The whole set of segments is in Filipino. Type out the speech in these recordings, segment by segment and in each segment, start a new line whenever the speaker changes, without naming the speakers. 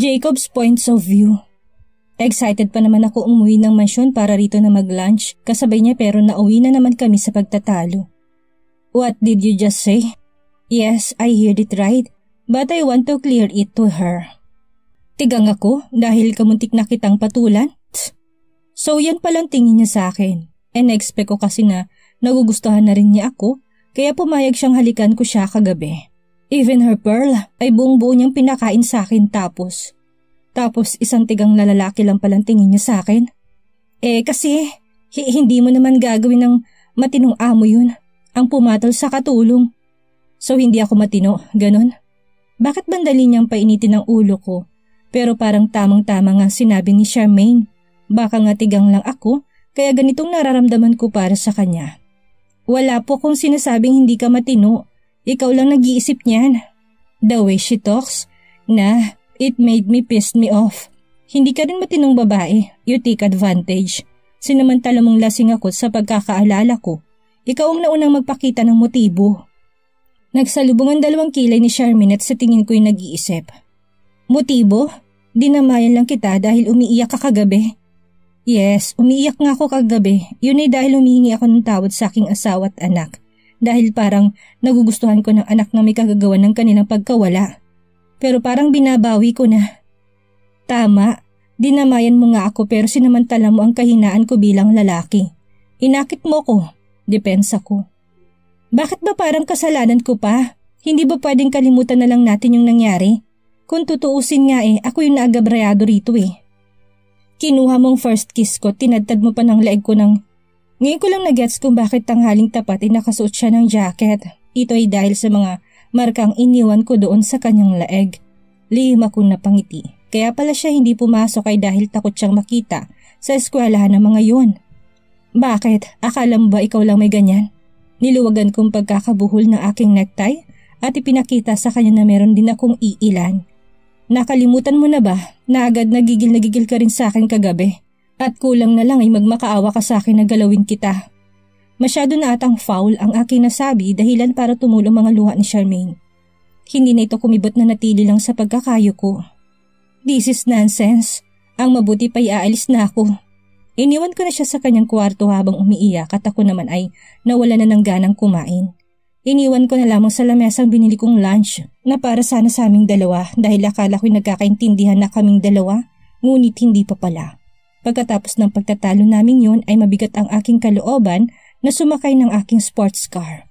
Jacob's points of view. Excited pa naman ako umuwi ng mansyon para rito na mag-lunch kasabay niya pero nauwi na naman kami sa pagtatalo. What did you just say? Yes, I heard it right, but I want to clear it to her. Tigang ako dahil kamuntik na kitang patulan? So yan palang tingin niya sa akin. And expect ko kasi na nagugustuhan na rin niya ako kaya pumayag siyang halikan ko siya kagabi. Even her pearl ay buong-buo niyang pinakain sa akin tapos isang tigang na lalaki lang palang tingin niya sa akin. Kasi hindi mo naman gagawin ng matinong amo yun, ang pumatol sa katulong. So hindi ako matino, ganon? Bakit bandali niyang painitin ang ulo ko? Pero parang tamang-tama nga sinabi ni Charmaine. Baka nga tigang lang ako kaya ganitong nararamdaman ko para sa kanya. Wala po kung sinasabing hindi ka matino. Ikaw lang nag-iisip niyan. The way she talks, it made me pissed me off. Hindi ka rin matinong babae, you take advantage. Sinamantala mong lasing ako sa pagkakaalala ko. Ikaw ang naunang magpakita ng motibo. Nagsalubong ang dalawang kilay ni Charmaine at sa tingin ko'y nag-iisip. Motibo? Dinamayan lang kita dahil umiiyak ka kagabi. Yes, umiiyak nga ako kagabi. Yun ay dahil humihingi ako ng tawad sa aking asawa at anak. Dahil parang nagugustuhan ko ng anak na may kagagawan ng kanilang pagkawala. Pero parang binabawi ko na. Tama, dinamayan mo nga ako pero sinamantala mo ang kahinaan ko bilang lalaki. Inakit mo ko, depensa ko. Bakit ba parang kasalanan ko pa? Hindi ba pwedeng kalimutan na lang natin yung nangyari? Kung tutuusin nga ako yung naagabrayado rito Kinuha mong first kiss ko, tinadtad mo pa ng leeg ko ng... Ngayon ko lang na-gets kung bakit tanghaling tapat nakasuot siya ng jacket. Ito ay dahil sa mga markang iniwan ko doon sa kanyang leeg. Lihim akong napangiti. Kaya pala siya hindi pumasok ay dahil takot siyang makita sa eskwelahan ng mga yun. Bakit? Akala mo ba ikaw lang may ganyan? Niluwagan kong pagkakabuhol ng aking necktie at ipinakita sa kanya na meron din akong iilan. Nakalimutan mo na ba na agad nagigil ka rin sa akin kagabi? At kulang na lang ay magmakaawa ka sa akin na galawin kita. Masyado na atang foul ang aking nasabi dahilan para tumulong mga luha ni Charmaine. Hindi na ito kumibot na natili lang sa pagkakayo ko. This is nonsense. Ang mabuti pa'y aalis na ako. Iniwan ko na siya sa kanyang kwarto habang umiiyak at ako naman ay nawala na ng ganang kumain. Iniwan ko na lamang sa lamesang binili kong lunch na para sana sa aming dalawa dahil akala ko'y nagkakaintindihan na kaming dalawa, ngunit hindi pa pala. Pagkatapos ng pagtatalo namin yun ay mabigat ang aking kalooban na sumakay ng aking sports car.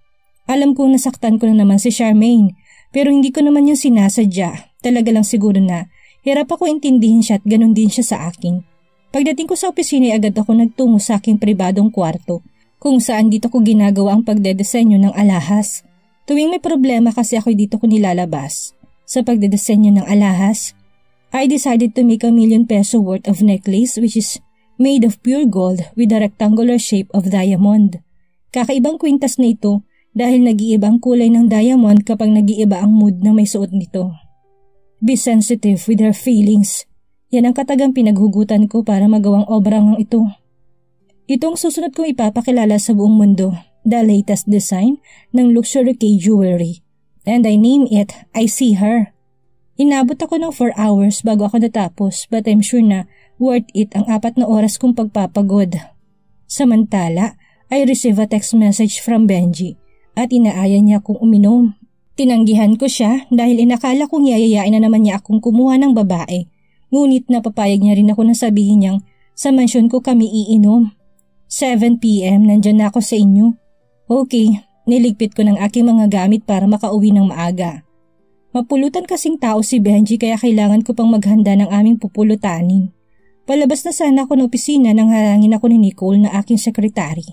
Alam kong nasaktan ko na naman si Charmaine pero hindi ko naman yung sinasadya. Talaga lang siguro na hirap ako intindihin siya at ganun din siya sa akin. Pagdating ko sa opisina ay agad ako nagtungo sa aking pribadong kwarto kung saan dito ko ginagawa ang pagdedesenyo ng alahas. Tuwing may problema kasi ako dito ko nilalabas. Sa pagdedesenyo ng alahas, I decided to make ₱1,000,000 worth of necklace which is made of pure gold with a rectangular shape of diamond. Kakaibang kwintas na ito dahil nag-iiba ang kulay ng diamond kapag nag-iiba ang mood na may suot nito. Be sensitive with her feelings. Yan ang katagang pinaghugutan ko para magawang obrang ito. Itong susunod kong ipapakilala sa buong mundo, the latest design ng luxury K jewelry. And I name it I See Her. Inabot ako ng 4 hours bago ako natapos but I'm sure na worth it ang 4 na oras kong pagpapagod. Samantala, I receive a text message from Benji at inaaya niya akong uminom. Tinanggihan ko siya dahil inakala kong yayayain na naman niya akong kumuha ng babae. Ngunit napapayag niya rin ako na sabihin niyang sa mansyon ko kami iinom. 7 p.m. nandyan na ako sa inyo. Okay, niligpit ko ng aking mga gamit para makauwi ng maaga. Mapulutan kasing tao si Benji kaya kailangan ko pang maghanda ng aming pupulutanin. Palabas na sana ako ng opisina nang harangin ako ni Nicole na aking sekretary.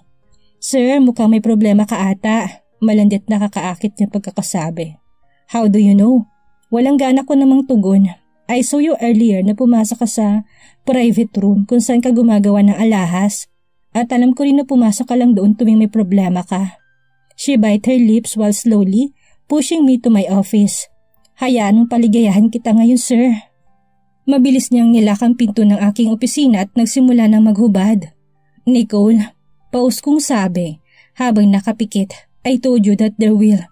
Sir, mukhang may problema ka ata. Malandit na kakaakit niya pagkakasabi. How do you know? Walang gana ko namang tugon. I saw you earlier na pumasok ka sa private room kung saan ka gumagawa ng alahas. At alam ko rin na pumasok ka lang doon tuwing may problema ka. She bit her lips while slowly pushing me to my office. Hayaan mong paligayahan kita ngayon, sir. Mabilis niyang nilakang pinto ng aking opisina at nagsimula ng maghubad. Nicole, paus kong sabi habang nakapikit, I told you that there will.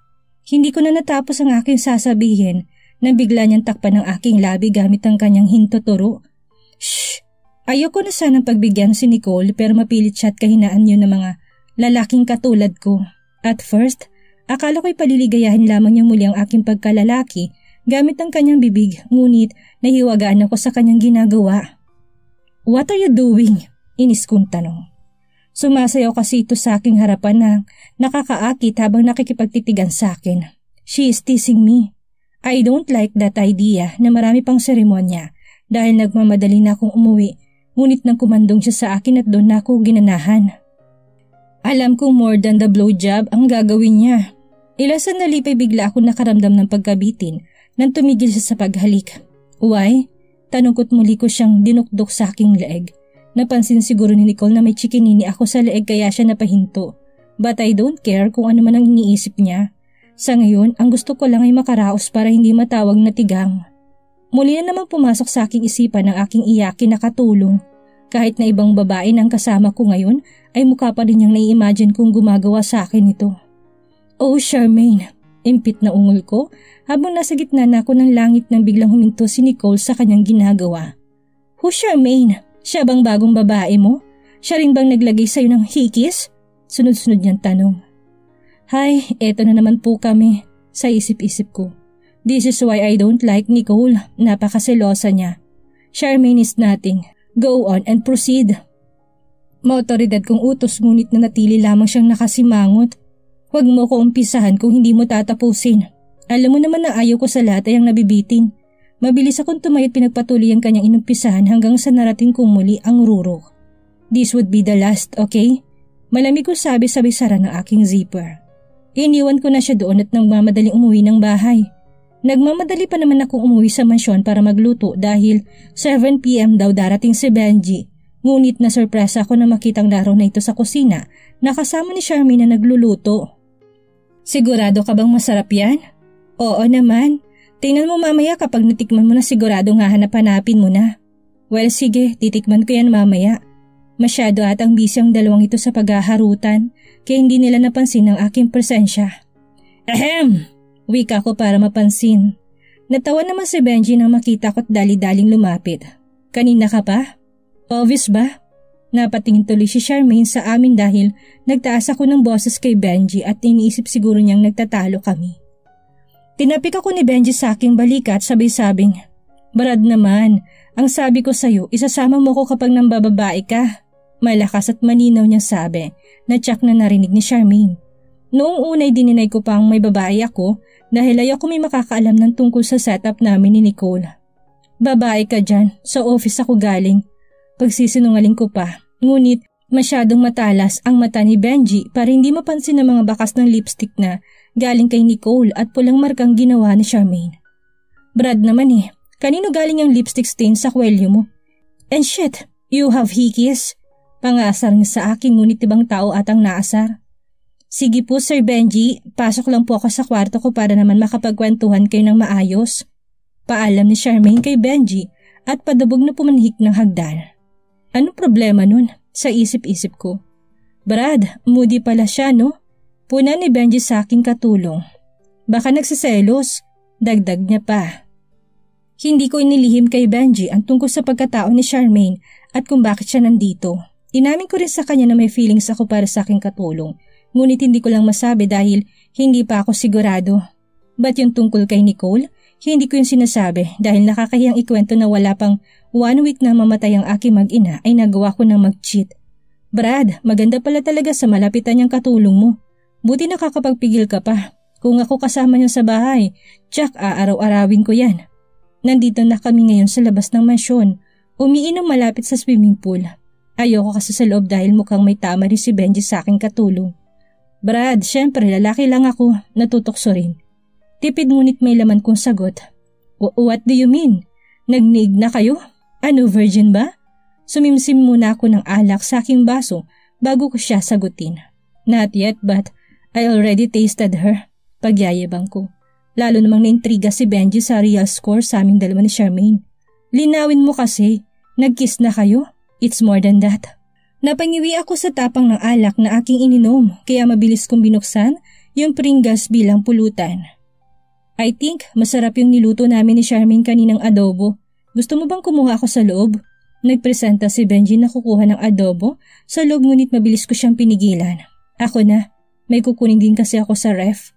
Hindi ko na natapos ang aking sasabihin nang bigla niyang takpan ng aking labi gamit ang kanyang hintuturo. Shh! Ayoko na sanang pagbigyan si Nicole pero mapilit siya at kahinaan yun ng mga lalaking katulad ko. At first, akala ko'y paliligayahin lamang niya muli ang aking pagkalalaki gamit ang kanyang bibig, ngunit nahiwagaan ako sa kanyang ginagawa. What are you doing? Inis kong tanong. Sumasayaw kasi ito sa aking harapan na nakakaakit habang nakikipagtitigan sa akin. She is teasing me. I don't like that idea na marami pang seremonya dahil nagmamadali na akong umuwi, ngunit nang kumandong siya sa akin at doon na ako ginanahan. Alam kong more than the blowjob ang gagawin niya. Ilang sandali pa'y bigla ako nakaramdam ng pagkabitin nang tumigil siya sa paghalik. Why? Tanong ko't muli ko siyang dinukdok sa aking leeg. Napansin siguro ni Nicole na may chikinini ako sa leeg kaya siya napahinto. But I don't care kung ano man ang iniisip niya. Sa ngayon, ang gusto ko lang ay makaraos para hindi matawag na tigang. Muli na naman pumasok sa aking isipan ang aking iyakin na katulong. Kahit na ibang babae ng kasama ko ngayon ay mukha pa rin niyang nai-imagine kung gumagawa sa akin ito. Oh Charmaine, impit na ungol ko habang nasa gitna na ako ng langit nang biglang huminto si Nicole sa kanyang ginagawa. Who Charmaine? Siya bang bagong babae mo? Siya rin bang naglagay sa'yo ng hikis? Sunod-sunod niyang tanong. Hay, eto na naman po kami, sa isip-isip ko. This is why I don't like Nicole, napakaselosa niya. Charmaine is nothing. Go on and proceed. Maotoridad kong utos ngunit na natili lamang siyang nakasimangot. Huwag mo ko umpisahan kung hindi mo tatapusin. Alam mo naman na ayaw ko sa lahat ay ang nabibitin. Mabilis akong tumayo at pinagpatuloy ang kanyang inumpisahan hanggang sa narating kong muli ang rurok. This would be the last, okay? Malamig ko sabi sabay sara ng aking zipper. Iniwan ko na siya doon at nagmamadaling umuwi ng bahay. Nagmamadali pa naman akong umuwi sa mansyon para magluto dahil 7 p.m. daw darating si Benji. Ngunit nasurpresa ako na makitang laro na ito sa kusina na kasama ni Charmaine na nagluluto. Sigurado ka bang masarap yan? Oo naman. Tingnan mo mamaya kapag natikman mo na siguradong hahanap-hanapin mo na. Well sige, titikman ko yan mamaya. Masyado atang busy ang dalawang ito sa paghaharutan kaya hindi nila napansin ang aking presensya. Ahem! Wika ko para mapansin. Natawa naman si Benji nang makita ko't dali-daling lumapit. Kanina ka pa? Obvious ba? Napatingin tuloy si Charmaine sa amin dahil nagtaas ako ng boses kay Benji at iniisip siguro niyang nagtatalo kami. Tinapik ako ni Benji sa aking balikat sabay-sabing, Brad naman, ang sabi ko sa'yo, isasama mo ko kapag nambababae ka. Malakas at malinaw niyang sabi na tsak na narinig ni Charmaine. Noong unay dininay ko pang may babae ako dahil ayaw ko may makakaalam ng tungkol sa setup namin ni Nicole. Babae ka dyan, sa office ako galing. Pagsisinungaling ko pa, ngunit masyadong matalas ang mata ni Benji para hindi mapansin ang mga bakas ng lipstick na galing kay Nicole at pulang markang ginawa ni Charmaine. Brad naman kanino galing ang lipstick stain sa kwelyo mo? And shit, you have hickeys? Pangasar niya sa akin ngunit ibang tao atang naasar. Sige po Sir Benji, pasok lang po ako sa kwarto ko para naman makapagkwentuhan kayo ng maayos. Paalam ni Charmaine kay Benji at padabog na pumanhik ng hagdan. Ano problema nun? Sa isip-isip ko. Brad, moody pala siya no? Puna ni Benji sa aking katulong. Baka nagsiselos, dagdag niya pa. Hindi ko inilihim kay Benji ang tungkol sa pagkatao ni Charmaine at kung bakit siya nandito. Inamin ko rin sa kanya na may feelings ako para sa aking katulong, ngunit hindi ko lang masabi dahil hindi pa ako sigurado. But yung tungkol kay Nicole, hindi ko yung sinasabi dahil nakakahiyang ikwento na wala pang 1 week na mamatay ang aking mag-ina ay nagawa ko ng mag-cheat. Brad, maganda pala talaga sa malapitan niyang katulong mo. Buti nakakapagpigil ka pa. Kung ako kasama niya sa bahay, tsak aaraw-arawin ko yan. Nandito na kami ngayon sa labas ng mansyon, umiinom malapit sa swimming pool. Ayoko kasi sa loob dahil mukhang may tama rin si Benji sa aking katulong. Brad, syempre lalaki lang ako, natutokso rin. Tipid ngunit may laman kong sagot. What do you mean? Nagniig na kayo? Ano, virgin ba? Sumimsim muna ako ng alak sa aking baso bago ko siya sagutin. Not yet but I already tasted her. Pagyayabang ko. Lalo namang naintriga si Benji sa real score sa aming dalawa ni Charmaine. Linawin mo kasi, nag-kiss na kayo? It's more than that. Napangiwi ako sa tapang ng alak na aking ininom kaya mabilis kong binuksan yung Pringles bilang pulutan. I think masarap yung niluto namin ni Charmaine kaninang adobo. Gusto mo bang kumuha ako sa loob? Nagpresenta si Benji na kukuha ng adobo sa loob ngunit mabilis ko siyang pinigilan. Ako na, may kukunin din kasi ako sa ref.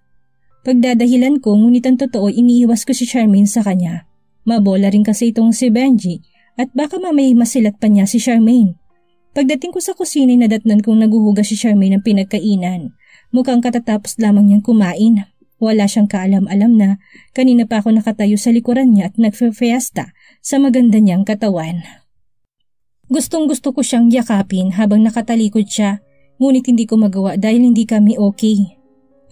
Pagdadahilan ko ngunit ang totoo iniiwas ko si Charmaine sa kanya. Mabola rin kasi itong si Benji at baka mamay masilat pa niya si Charmaine. Pagdating ko sa kusina nadatnan kong naguhugas si Charmaine ng pinagkainan. Mukhang katatapos lamang niyang kumain. Wala siyang kaalam-alam na kanina pa ako nakatayo sa likuran niya at nagfe-fiesta sa maganda niyang katawan. Gustong-gusto ko siyang yakapin habang nakatalikod siya, ngunit hindi ko magawa dahil hindi kami okay.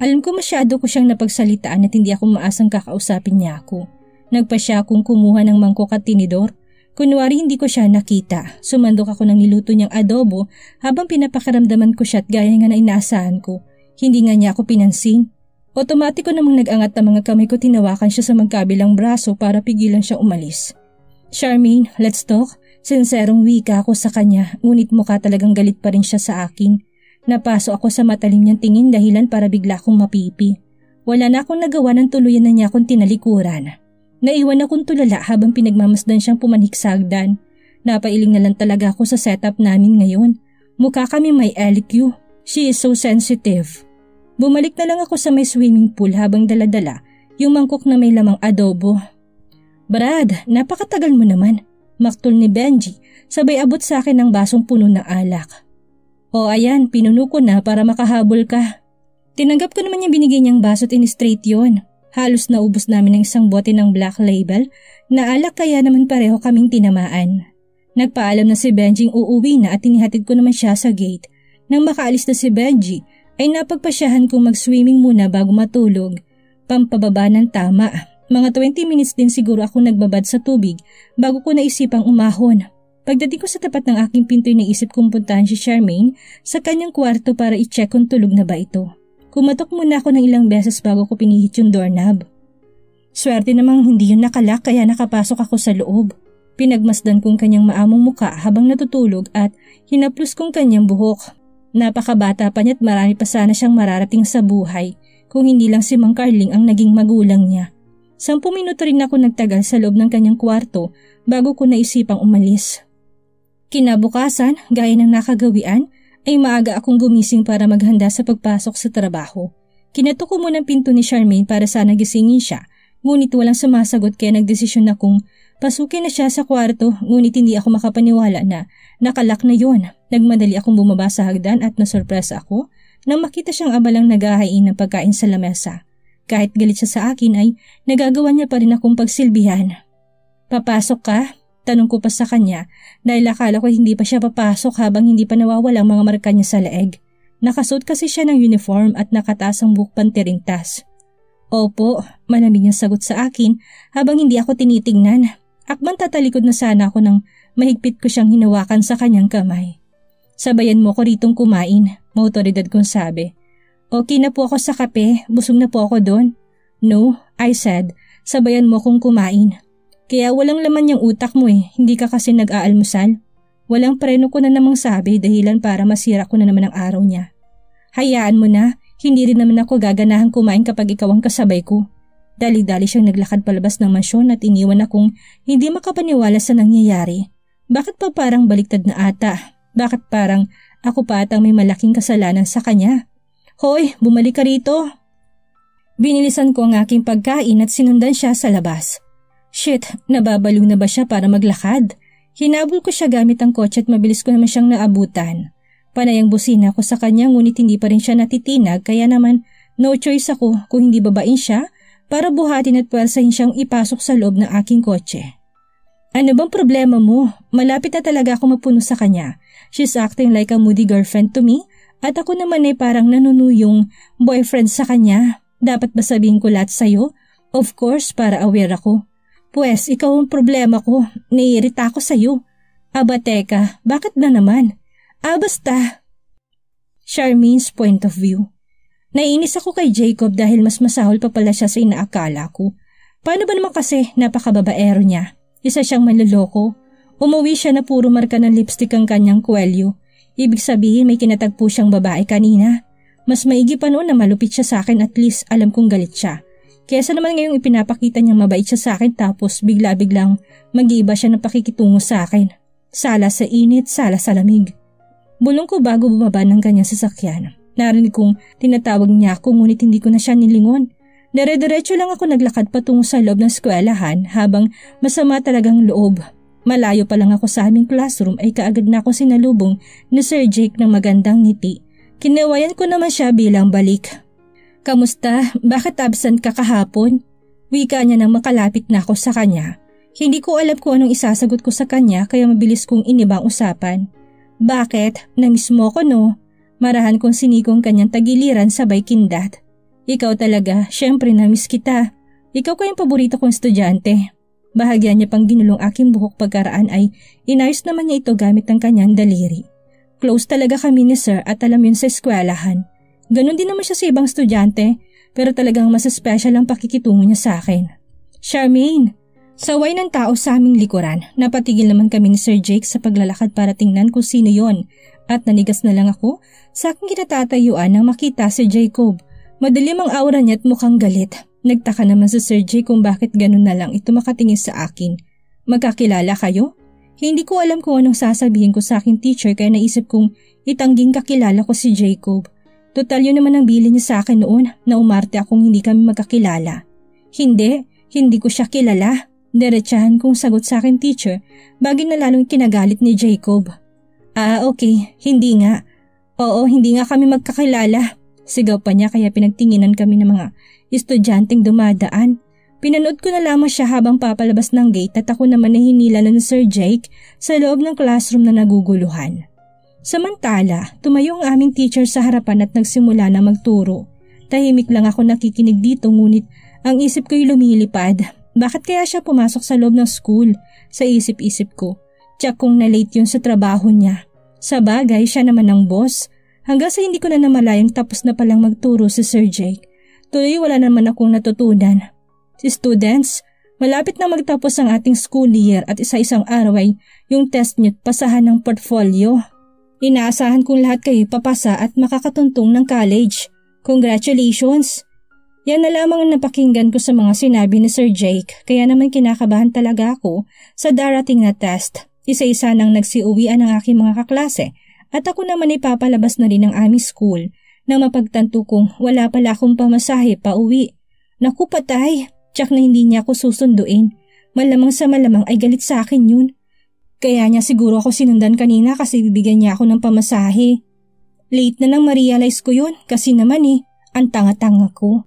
Alam ko masyado ko siyang napagsalitaan at hindi ako maasang kakausapin niya ako. Nagpa siya akong kumuha ng mangkok at tinidor. Kunwari hindi ko siya nakita. Sumandok ako ng niluto niyang adobo habang pinapakaramdaman ko siya at gaya nga na inaasahan ko. Hindi nga niya ako pinansin. Otomatiko namang nag-angat ang mga kamay ko, tinawakan siya sa magkabilang braso para pigilan siya umalis. Charmaine, let's talk. Sinserong wika ako sa kanya, ngunit mukha talagang galit pa rin siya sa akin. Napaso ako sa matalim niyang tingin dahilan para bigla akong mapipi. Wala na akong nagawa ng tuluyan na niya akong tinalikuran. Naiwan akong tulala habang pinagmamasdan siyang pumanhik sa hagdan. Napailing na lang talaga ako sa setup namin ngayon. Mukha kami may LQ. She is so sensitive. Bumalik na lang ako sa may swimming pool habang daladala yung mangkok na may lamang adobo. Brad, napakatagal mo naman. Maktol ni Benji, sabay abot sa akin ng basong puno ng alak. O ayan, pinuno ko na para makahabol ka. Tinanggap ko naman yung binigay niyang baso at in-straight yun. Halos naubos namin ng isang bote ng Black Label na alak kaya naman pareho kaming tinamaan. Nagpaalam na si Benji uuwi na at inihatid ko naman siya sa gate. Nang makaalis na si Benji, ay napagpasyahan kong mag-swimming muna bago matulog. Pampababa ng tama. Mga 20 minutes din siguro ako nagbabad sa tubig bago ko naisipang umahon. Pagdating ko sa tapat ng aking pinto ay naisip kong puntahan si Charmaine sa kanyang kwarto para i-check kung tulog na ba ito. Kumatok muna ako ng ilang beses bago ko pinihit yung doorknob. Swerte namang hindi yun nakalak kaya nakapasok ako sa loob. Pinagmasdan kong kanyang maamong muka habang natutulog at hinaplos kong kanyang buhok. Napakabata pa niya at marami pa sana siyang mararating sa buhay kung hindi lang si Mang Carling ang naging magulang niya. 10 minuto rin ako nagtagal sa loob ng kanyang kwarto bago ko naisipang umalis. Kinabukasan, gaya ng nakagawian, ay maaga akong gumising para maghanda sa pagpasok sa trabaho. Kinatok ko muna ang pinto ni Charmaine para sana gisingin siya, ngunit walang sumasagot kaya nagdesisyon akong pasukin na siya sa kwarto ngunit hindi ako makapaniwala na nakalak na yon. Nagmadali akong bumaba sa hagdan at nasurpresa ako nang makita siyang abalang naghahain ng pagkain sa lamesa. Kahit galit siya sa akin ay nagagawa niya pa rin akong pagsilbihan. Papasok ka? Tanong ko pa sa kanya dahil akala ko hindi pa siya papasok habang hindi pa nawawala ang mga marka niya sa leeg. Nakasuot kasi siya ng uniform at nakataas ang buhok pantirintas. Opo, malamig niyang sagot sa akin habang hindi ako tinitingnan. Akman tatalikod na sana ako nang mahigpit ko siyang hinawakan sa kanyang kamay. Sabayan mo ko ritong kumain, mautoridad kong sabi. Okay na po ako sa kape, busog na po ako doon. No, I said, sabayan mo kong kumain. Kaya walang laman yung utak mo hindi ka kasi nag-aalmusal. Walang preno ko na namang sabi dahilan para masira ko na naman ang araw niya. Hayaan mo na, hindi rin naman ako gaganahang kumain kapag ikaw ang kasabay ko. Dali-dali siyang naglakad palabas ng mansyon at iniwan akong hindi makapaniwala sa nangyayari. Bakit pa parang baliktad na ata? Bakit parang ako pa atang may malaking kasalanan sa kanya? Hoy, bumalik ka rito. Binilisan ko ang aking pagkain at sinundan siya sa labas. Shit, nababaliw na ba siya para maglakad? Hinabol ko siya gamit ang kotse at mabilis ko naman siyang naabutan. Panay ang busina ko sa kanya ngunit hindi pa rin siya natitinag kaya naman no choice ako kung hindi babain siya para buhatin at pwersahin siyang ipasok sa loob ng aking kotse. Ano bang problema mo? Malapit na talaga ako mapuno sa kanya. She's acting like a moody girlfriend to me. At ako naman ay parang nanunuyong boyfriend sa kanya. Dapat ba sabihin ko lahat sa'yo? Of course, para aware ako. Pwes, ikaw ang problema ko. Naiirita ako sa'yo. Aba teka, bakit na naman? Basta. Charmaine's point of view. Naiinis ako kay Jacob dahil mas masahol pa pala siya sa inaakala ko. Paano ba naman kasi napakababaero niya? Isa siyang manloloko. Umuwi siya na puro marka ng lipstick ang kanyang kwelyo. Ibig sabihin may kinatagpo siyang babae kanina. Mas maigi pa noon na malupit siya sa akin at least alam kong galit siya. Kesa naman ngayong ipinapakita niyang mabait siya sa akin tapos bigla-biglang mag-iiba siya ng pakikitungo sa akin. Sala sa init, sala sa lamig. Bulong ko bago bumaba ng kanyang sasakyan. Narinig kong tinatawag niya ako ngunit hindi ko na siya nilingon. Dire-diretso lang ako naglakad patungo sa loob ng eskwelahan habang masama talagang loob. Malayo pa lang ako sa aming classroom ay kaagad na ako sinalubong ni Sir Jake ng magandang ngiti. Kinawayan ko naman siya bilang balik. Kamusta? Bakit absent ka kahapon? Wika niya nang makalapit na ako sa kanya. Hindi ko alam kung anong isasagot ko sa kanya kaya mabilis kong inibang usapan. Bakit? Namiss mo ko no? Marahan kong sinikong kanyang tagiliran sabay kindat. Ikaw talaga, syempre namiss kita. Ikaw kayong paborito kong estudyante. Bahagya niya pang ginulong aking buhok pagkaraan ay inayos naman niya ito gamit ng kanyang daliri. Close talaga kami ni Sir at alam yun sa eskwelahan. Ganon din naman siya sa ibang estudyante pero talagang mas special ang pakikitungo niya sa akin. Charmaine! Saway ng tao sa aming likuran. Napatigil naman kami ni Sir Jake sa paglalakad para tingnan kung sino yon at nanigas na lang ako sa aking kinatatayuan nang makita si Jacob. Madilim ang aura niya at mukhang galit. Nagtaka naman si Sir Jake kung bakit ganun na lang ito makatingin sa akin. Magkakilala kayo? Hindi ko alam kung anong sasabihin ko sa aking teacher kaya naisip kong itangging kakilala ko si Jacob. Total yun naman ang bilin niya sa akin noon na umarte akong hindi kami magkakilala. Hindi ko siya kilala. Diretsahan kong sagot sa akin teacher bagay na lalong kinagalit ni Jacob. Okay, hindi nga. Oo, hindi nga kami magkakilala. Sigaw pa niya kaya pinagtinginan kami ng mga estudyanteng dumadaan. Pinanood ko na lamang siya habang papalabas ng gate at ako naman ay hinila na ni Sir Jake sa loob ng classroom na naguguluhan. Samantala, tumayo ang aming teacher sa harapan at nagsimula na magturo. Tahimik lang ako nakikinig dito ngunit ang isip ko'y lumilipad. Bakit kaya siya pumasok sa loob ng school? Sa isip-isip ko. Tiyak kung na-late yun sa trabaho niya. Sa bagay, siya naman ang boss. Hanggang sa hindi ko na namalayang tapos na palang magturo si Sir Jake. Tuloy wala naman akong natutunan. Students, malapit na magtapos ang ating school year at isa-isang araw ay yung test nyo't pasahan ng portfolio. Inaasahan kong lahat kayo papasa at makakatuntong ng college. Congratulations! Yan na lamang ang napakinggan ko sa mga sinabi ni Sir Jake kaya naman kinakabahan talaga ako sa darating na test. Isa-isa nang nagsiuwian ang aking mga kaklase at ako naman ay papalabas na rin ng aming school nang mapagtanto kong wala pala akong pamasahe pa uwi. Naku patay, tsak na hindi niya ako susunduin. Malamang sa malamang ay galit sa akin yun. Kaya niya siguro ako sinundan kanina kasi bibigyan niya ako ng pamasahe. Late na nang ma-realize ko yun kasi naman ang tanga-tanga ko.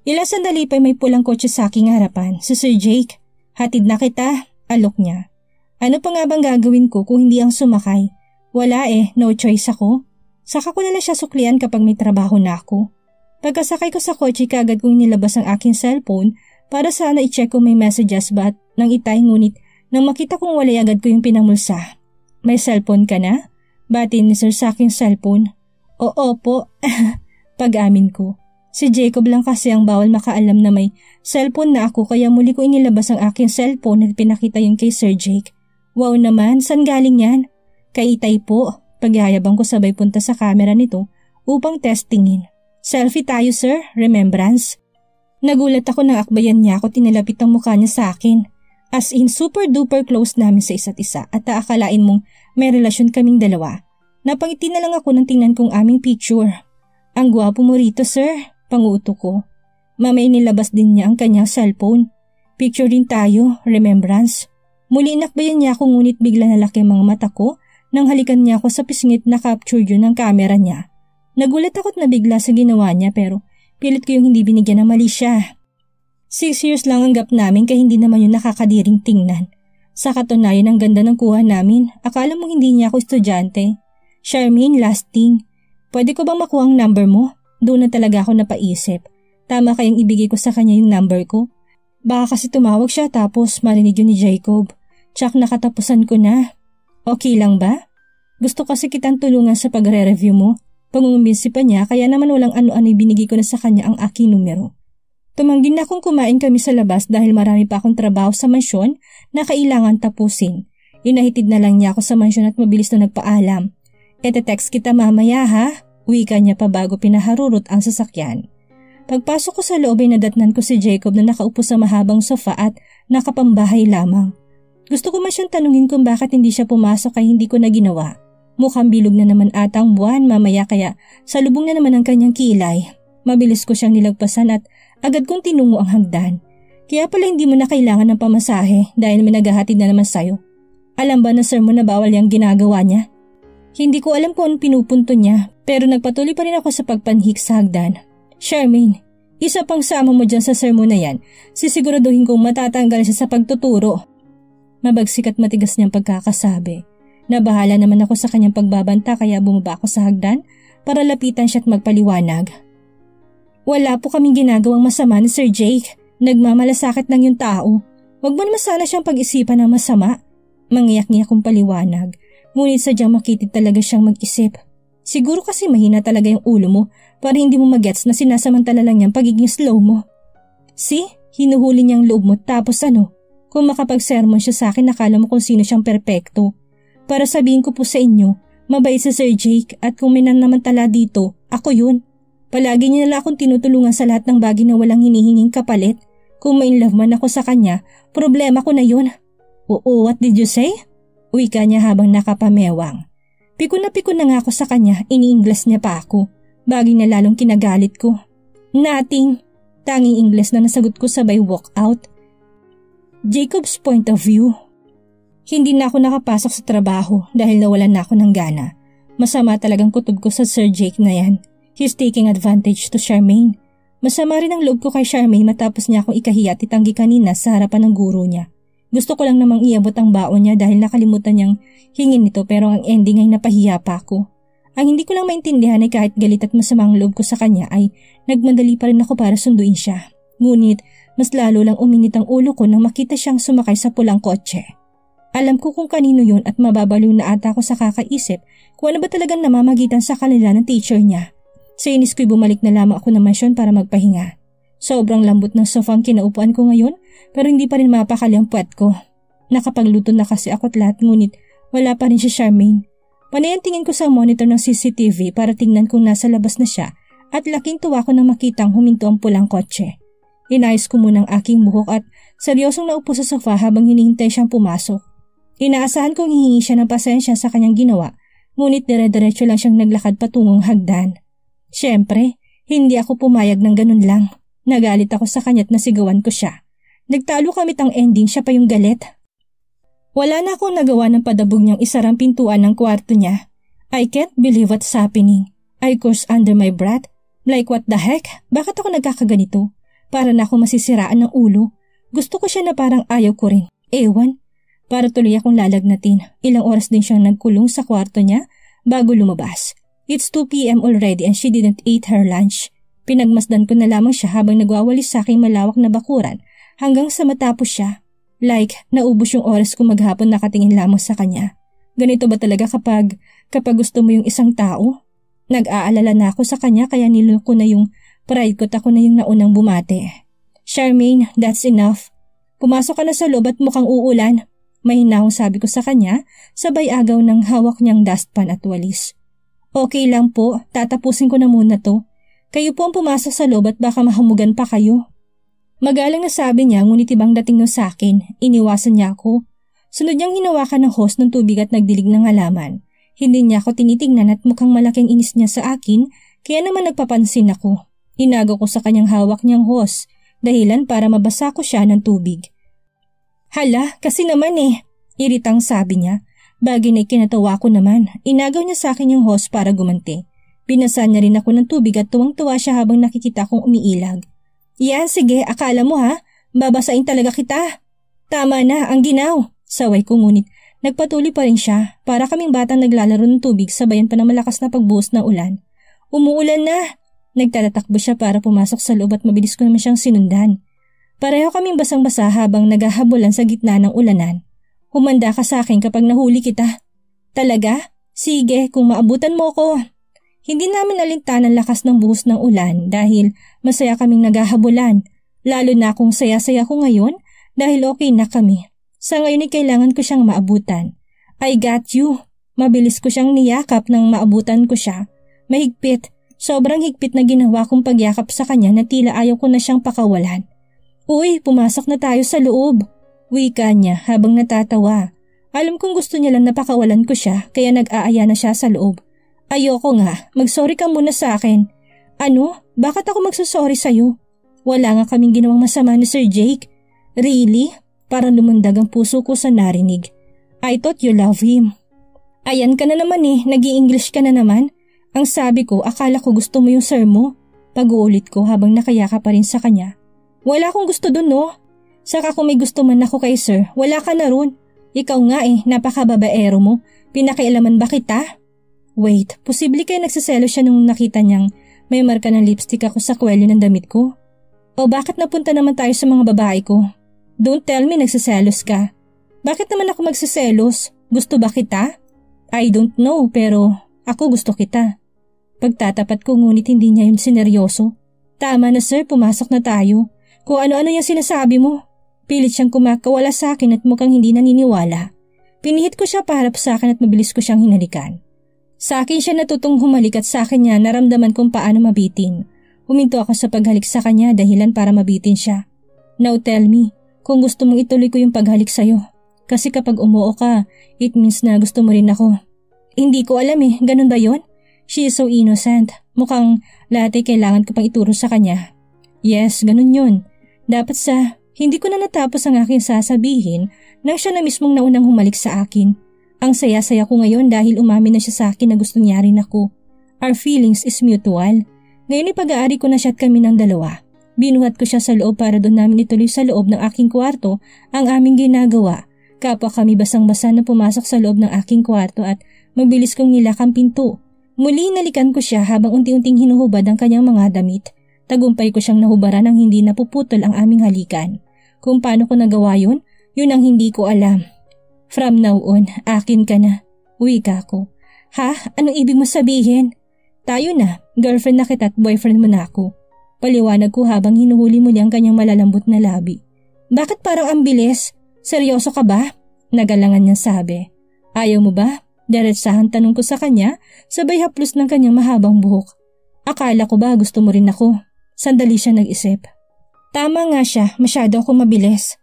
Ilang sandali pa may pulang kotse sa aking harapan, si Sir Jake. Hatid na kita, alok niya. Ano pa nga bang gagawin ko kung hindi ang sumakay? Wala no choice ako. Saka ko na lang siya suklian kapag may trabaho na ako. Pagkasakay ko sa kotse kaagad kong nilabas ang aking cellphone para sana i-check kung may messages ba at nang itay ngunit nang makita kong walay agad ko yung pinamulsa. May cellphone ka na? Batin ni Sir sa aking cellphone. Oo po, pag-amin ko. Si Jacob lang kasi ang bawal makaalam na may cellphone na ako kaya muli ko inilabas ang aking cellphone at pinakita yun kay Sir Jake. Wow naman, saan galing yan? Kay Itay po. Pagyayabang ko sabay punta sa camera nito upang testingin. Selfie tayo sir, remembrance. Nagulat ako nang akbayan niya ako tinalapit ang mukha niya sa akin. As in super duper close namin sa isa't isa at aakalain mong may relasyon kaming dalawa. Napangiti na lang ako nang tingnan kong aming picture. Ang gwapo mo rito sir. Panguto ko. Mamay nilabas din niya ang kanyang cellphone. Picture din tayo, remembrance. Muli inakbayan niya ako ngunit bigla nalaki ang mga mata ko nang halikan niya ako sa pisngit na capture yun ng camera niya. Nagulat ako't nabigla sa ginawa niya pero pilit ko yung hindi binigyan ng mali siya. 6 years lang ang gap namin kaya hindi naman yun nakakadiring tingnan. Sa katunayan ang ganda ng kuha namin, akala mo hindi niya ako estudyante. Charmaine, last thing. Pwede ko bang makuha ang number mo? Doon na talaga ako napaisip. Tama kayang ibigay ko sa kanya yung number ko? Baka kasi tumawag siya tapos marinig yun ni Jacob. Tsak nakatapusan ko na. Okay lang ba? Gusto kasi kitang tulungan sa pagre-review mo. Pangungumbinsi pa niya kaya naman walang ano-ano binigay ko na sa kanya ang aking numero. Tumanggi na akong kumain kami sa labas dahil marami pa akong trabaho sa mansyon na kailangan tapusin. Inahitid na lang niya ako sa mansyon at mabilis na nagpaalam. Ete-text kita mamaya ha? Wika niya pa bago pinaharurot ang sasakyan. Pagpasok ko sa loob ay nadatnan ko si Jacob na nakaupo sa mahabang sofa at nakapambahay lamang. Gusto ko man siyang tanungin kung bakit hindi siya pumasok ay hindi ko na ginawa. Mukhang bilog na naman ata ang buwan mamaya kaya salubong na naman ang kanyang kilay. Mabilis ko siyang nilagpasan at agad kong tinungo ang hagdan. Kaya pala hindi mo na kailangan ng pamasahe dahil may naghahatid na naman sa'yo. Alam ba na sir mo na bawal yung ginagawa niya? Hindi ko alam kung anong pinupunto niya pero nagpatuloy pa rin ako sa pagpanhik sa hagdan. Charmaine, isa pang sama mo dyan sa sermon na yan, sisiguraduhin kong matatanggal siya sa pagtuturo. Mabagsik at matigas niyang pagkakasabi. Nabahala naman ako sa kanyang pagbabanta kaya bumaba ako sa hagdan para lapitan siya at magpaliwanag. Wala po kaming ginagawang masama ni Sir Jake. Nagmamalasakit lang yung tao. Huwag mo naman sana siyang pag-isipan ng masama. Mangiyak-ngiyak kong paliwanag. Ngunit sadyang makitid talaga siyang mag-isip. Siguro kasi mahina talaga yung ulo mo para hindi mo magets na sinasamantala lang niyang pagiging slow mo. See? Hinuhuli niyang loob mo tapos ano? Kung makapag-sermon siya sa akin nakala mo kung sino siyang perpekto. Para sabihin ko po sa inyo, mabait si Sir Jake at kung may nanamantala dito, ako yun. Palagi niya nila akong tinutulungan sa lahat ng bagay na walang hinihinging kapalit. Kung may love man ako sa kanya, problema ko na yun. Oo, what did you say? Wika niya habang nakapamewang. Piko na nga ako sa kanya, ini-Ingles niya pa ako. Bagay na lalong kinagalit ko. Nothing. Tanging Ingles na nasagot ko sabay walk out. Jacob's point of view. Hindi na ako nakapasok sa trabaho dahil nawalan na ako ng gana. Masama talagang kutob ko sa Sir Jake na yan. He's taking advantage to Charmaine. Masama rin ang loob ko kay Charmaine matapos niya akong ikahiya at itanggi kanina sa harapan ng guro niya. Gusto ko lang namang iabot ang baon niya dahil nakalimutan niyang hingin nito pero ang ending ay napahiya pa ako. Ang hindi ko lang maintindihan ay kahit galit at masamang loob ko sa kanya ay nagmadali pa rin ako para sunduin siya. Ngunit mas lalo lang uminit ang ulo ko nang makita siyang sumakay sa pulang kotse. Alam ko kung kanino yun at mababaliw na ata ako sa kakaisip kung ano ba talagang namamagitan sa kanila ng teacher niya. Sa inis ko'y bumalik na lamang ako ng mansyon para magpahinga. Sobrang lambot ng sofa ang kinaupuan ko ngayon pero hindi pa rin mapakali ang puwet ko. Nakapagluto na kasi ako at lahat ngunit wala pa rin si Charmaine. Panay ang tingin ko sa monitor ng CCTV para tingnan kung nasa labas na siya at laking tuwa ko nang makitang huminto ang pulang kotse. Inayos ko muna ang aking buhok at seryosong naupo sa sofa habang hinihintay siyang pumasok. Inaasahan kong hihingi siya ng pasensya sa kanyang ginawa ngunit dire-diretso lang siyang naglakad patungong hagdan. Siyempre, hindi ako pumayag ng ganun lang. Nagalit ako sa kanya't nasigawan ko siya. Nagtalo kamit ang ending, siya pa yung galit. Wala na akong nagawa ng padabog niyang isarang pintuan ng kwarto niya. I can't believe what's happening. I cursed under my breath. Like what the heck? Bakit ako nagkakaganito? Para na ako masisiraan ng ulo. Gusto ko siya na parang ayaw ko rin. Ewan. Para tuloy akong lalagnatin. Ilang oras din siyang nagkulong sa kwarto niya bago lumabas. It's 2 p.m. already and she didn't eat her lunch. Pinagmasdan ko na lamang siya habang nagwawalis sa aking malawak na bakuran hanggang sa matapos siya. Like, naubos yung oras ko maghapon nakatingin lamang sa kanya. Ganito ba talaga kapag gusto mo yung isang tao? Nag-aalala na ako sa kanya kaya niloko na yung pride ko at ako na yung naunang bumate. Charmaine, that's enough. Pumasok ka na sa loob at mukhang uulan. Mahinahong sabi ko sa kanya, sabay agaw ng hawak niyang dustpan at walis. Okay lang po, tatapusin ko na muna to. Kayo po ang pumasok sa loob at baka mahamugan pa kayo. Magalang na sabi niya ngunit ibang dating no sa akin, iniwasan niya ako. Sunod niyang hinawakan ng hose ng tubig at nagdilig ng halaman. Hindi niya ako tinitingnan at mukhang malaking inis niya sa akin kaya naman nagpapansin ako. Inago ko sa kanyang hawak niyang hose, dahilan para mabasa ko siya ng tubig. Hala, kasi naman iritang sabi niya. Bagay na ikinatawa ko naman, inagaw niya sa akin yung hose para gumanti. Binasa niya rin ako ng tubig at tuwang-tuwa siya habang nakikita kong umiilag. Yan, sige, akala mo ha, babasain talaga kita. Tama na, ang ginaw. Saway ko ngunit, nagpatuloy pa rin siya, para kaming batang naglalaro ng tubig sabayan pa ng malakas na pagbuhos na ulan. Umuulan na. Nagtatatakbo siya para pumasok sa loob at mabilis ko naman siyang sinundan. Pareho kaming basang-basa habang naghahabulan sa gitna ng ulanan. Humanda ka sa akin kapag nahuli kita. Talaga? Sige, kung maabutan mo ko. Hindi namin nalintan ang lakas ng buhos ng ulan dahil masaya kaming naghahabulan. Lalo na kung saya-saya ko ngayon dahil okay na kami. Sa ngayon ay kailangan ko siyang maabutan. I got you. Mabilis ko siyang niyakap nang maabutan ko siya. Mahigpit. Sobrang higpit na ginawa kong pagyakap sa kanya na tila ayaw ko na siyang pakawalan. Uy, pumasok na tayo sa loob. Wika niya habang natatawa. Alam kong gusto niya lang napakawalan ko siya kaya nag-aaya na siya sa loob. Ayoko nga, mag-sorry ka muna sa akin. Ano? Bakit ako magsasorry sa'yo? Wala nga kaming ginawang masama ni Sir Jake. Really? Parang lumundag ang puso ko sa narinig. I thought you love him. Ayan ka na naman nag-i-English ka na naman. Ang sabi ko, akala ko gusto mo yung sir mo. Pag-uulit ko habang nakayaka pa rin sa kanya. Wala akong gusto dun no. Saka kung may gusto man ako kay sir, wala ka na ron. Ikaw nga napakababaero mo. Pinakialaman ba kita? Wait, posible kayo nagsaselo siya nung nakita niyang may marka ng lipstick ako sa kwelyo ng damit ko? O bakit napunta naman tayo sa mga babae ko? Don't tell me nagsaselos ka. Bakit naman ako magsaselos? Gusto ba kita? I don't know pero ako gusto kita. Pagtatapat ko ngunit hindi niya yun sineryoso. Tama na sir, pumasok na tayo. Kung ano-ano yung sinasabi mo. Pilit siyang kumakawala sa akin at mukhang hindi naniniwala. Pinihit ko siya para sa akin at mabilis ko siyang hinalikan. Sa akin siya natutong humalik at sa akin niya naramdaman kung paano mabitin. Huminto ako sa paghalik sa kanya dahilan para mabitin siya. Now tell me, kung gusto mong ituloy ko yung paghalik sa'yo. Kasi kapag umuo ka, it means na gusto mo rin ako. Hindi ko alam ganun ba yon? She is so innocent. Mukhang lahat ay kailangan ko pang ituro sa kanya. Yes, ganun yun. Dapat hindi ko na natapos ang aking sasabihin nang siya na mismong naunang humalik sa akin. Ang saya-saya ko ngayon dahil umamin na siya sa akin na gusto niya rin ako. Our feelings is mutual. Ngayon pag-aari ko na siya at kami ng dalawa. Binuhat ko siya sa loob para doon namin ituloy sa loob ng aking kwarto ang aming ginagawa. Kapwa kami basang-basa na pumasok sa loob ng aking kwarto at mabilis kong nilak ang pinto. Muli nalikan ko siya habang unti-unting hinuhubad ang kanyang mga damit. Tagumpay ko siyang nahubaran ng hindi napuputol ang aming halikan. Kung paano ko nagawa yun ang hindi ko alam. From now on, akin ka na. Wika ko. Ha? Anong ibig mo sabihin? Tayo na, girlfriend na kita at boyfriend mo na ako. Paliwanag ko habang hinuhuli muli ang kanyang malalambot na labi. Bakit parang ang bilis? Seryoso ka ba? Nagalangan niyang sabi. Ayaw mo ba? Diretsahan tanong ko sa kanya, sabay haplos ng kanyang mahabang buhok. Akala ko ba gusto mo rin ako? Sandali siya nag-isip. Tama nga siya, masyado ako mabilis.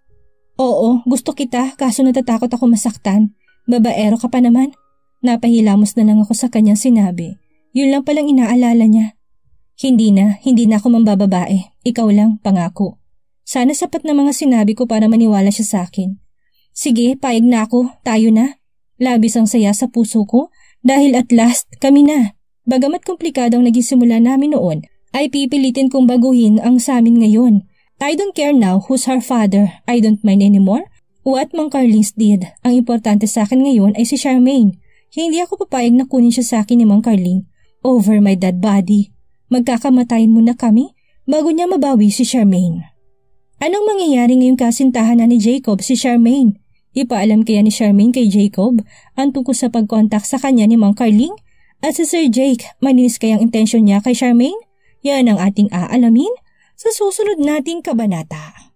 Oo, gusto kita kaso natatakot ako masaktan. Babaero ka pa naman. Napahilamos na lang ako sa kanyang sinabi. Yun lang palang inaalala niya. Hindi na ako mambababae. Ikaw lang, pangako. Sana sapat na mga sinabi ko para maniwala siya sa akin. Sige, payag na ako, tayo na. Labis ang saya sa puso ko dahil at last kami na. Bagamat komplikado ang naging simula namin noon, ay pipilitin kong baguhin ang sa amin ngayon. I don't care now who's her father. I don't mind anymore what Mang Carling's did. Ang importante sa akin ngayon ay si Charmaine. Hindi ako papayag na kunin siya sa akin ni Mang Carling over my dead body. Magkakamatayin muna kami bago niya mabawi si Charmaine. Anong mangyayari ngayong kasintahan na ni Jacob si Charmaine? Ipaalam kaya ni Charmaine kay Jacob ang tungkol sa pag-contact sa kanya ni Mang Carling? At si Sir Jake, maninis kayang intensyon niya kay Charmaine? Yan ang ating aalamin sa susunod nating kabanata.